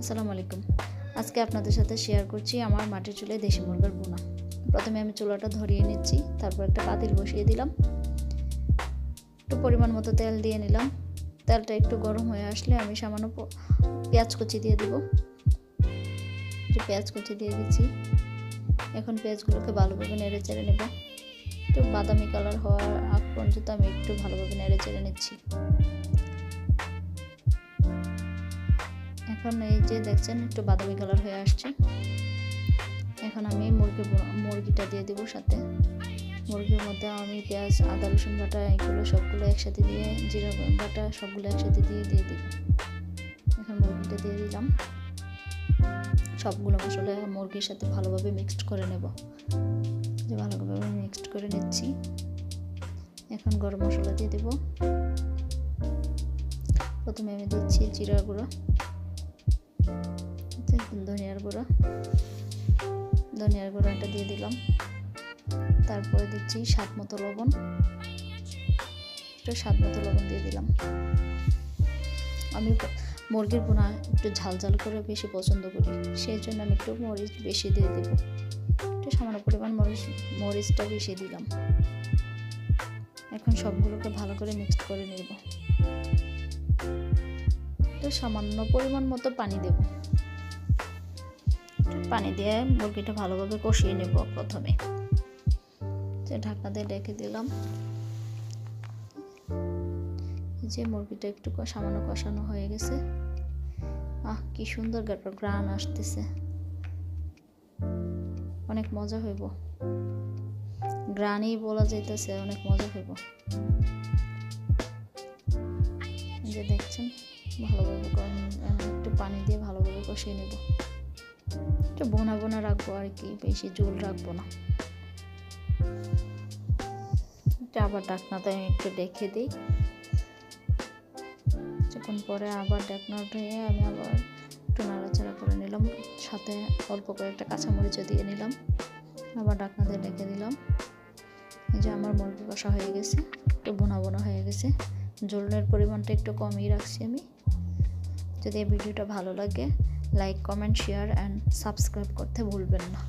আসসালামু আলাইকুম। আজকে আপনাদের সাথে শেয়ার করছি আমার মাটির চুলায় দেশি মুরগির ভুনা। প্রথমে আমি চুলাটা ধরিয়ে নিচ্ছি, তারপর একটা পাতিল বসিয়ে দিলাম, একটু পরিমাণ মতো তেল দিয়ে নিলাম। তেলটা একটু গরম হয়ে আসলে আমি সামান্য পেঁয়াজ কুচি দিয়ে দিব। পেঁয়াজ কুচি দিয়ে দিচ্ছি। এখন পেঁয়াজগুলোকে ভালোভাবে নেড়ে চেড়ে নেব। একটু বাদামি কালার হওয়ার আগ পর্যন্ত আমি একটু ভালোভাবে নেড়ে চেড়ে নিচ্ছি। এখন এই যে দেখছেন একটু বাদামি কালার হয়ে আসছে। এখন আমি মুরগিটা দিয়ে দেবো সাথে। মুরগির মধ্যে আমি পেঁয়াজ, আদা, রসুন বাটা এগুলো সবগুলো একসাথে দিয়ে, জিরা বাটা সবগুলো একসাথে দিয়ে দিব। এখন মুরগিটা দিয়ে দিলাম। সবগুলো মশলা মুরগির সাথে ভালোভাবে মিক্সড করে নেব। যে ভালোভাবে মিক্সড করে নিচ্ছি। এখন গরম মশলা দিয়ে দেব। প্রথমে আমি দিচ্ছি জিরা গুঁড়ো, ধনিয়ার গুঁড়োটা দিয়ে দিলাম। তারপরে দিচ্ছি স্বাদ মতো লবণ, দিয়ে দিলাম। আমি মুরগির ভুনা একটু ঝাল করে বেশি পছন্দ করি, সেই জন্য আমি একটু মরিচ বেশি দিয়ে দেব। একটু সামান্য পরিমাণ মরিচটা বেশি দিলাম। এখন সবগুলোকে ভালো করে মিক্সড করে নেব। একটু সামান্য পরিমাণ মতো পানি দেব। পানি দিয়ে মুরগিটা ভালোভাবে কষিয়ে নেব। প্রথমে ঢাকনা দিয়ে রেখে দিলাম। যে মুরগিটা একটু সামান্য কষানো হয়ে গেছে। কি সুন্দর ঘ্রাণ আসতেছে, অনেক মজা হইব। ঘ্রাণই বলা যাইতেছে, অনেক মজা হইব। যে দেখছেন ভালোভাবে একটু পানি দিয়ে ভালোভাবে কষিয়ে নেব। একটু বোনা রাখবো আর কি, বেশি ঝোল রাখবো না। আবার ঢাকনাতে একটু রেখে দিই। কিছুক্ষণ পরে আবার ঢাকনা উঠিয়ে আমি আবার একটু নাড়াচাড়া করে নিলাম। সাথে অল্প কয়েকটা কাঁচামরিচও দিয়ে নিলাম। আবার ঢাকনা দিয়ে রেখে দিলাম। এই যে আমার মুরগি কষা হয়ে গেছে, একটু বোনা হয়ে গেছে। ঝোলের পরিমাণটা একটু কমই রাখছি আমি। যদি এই ভিডিওটা ভালো লাগে, like, comment, share and subscribe করতে ভুলবেন না।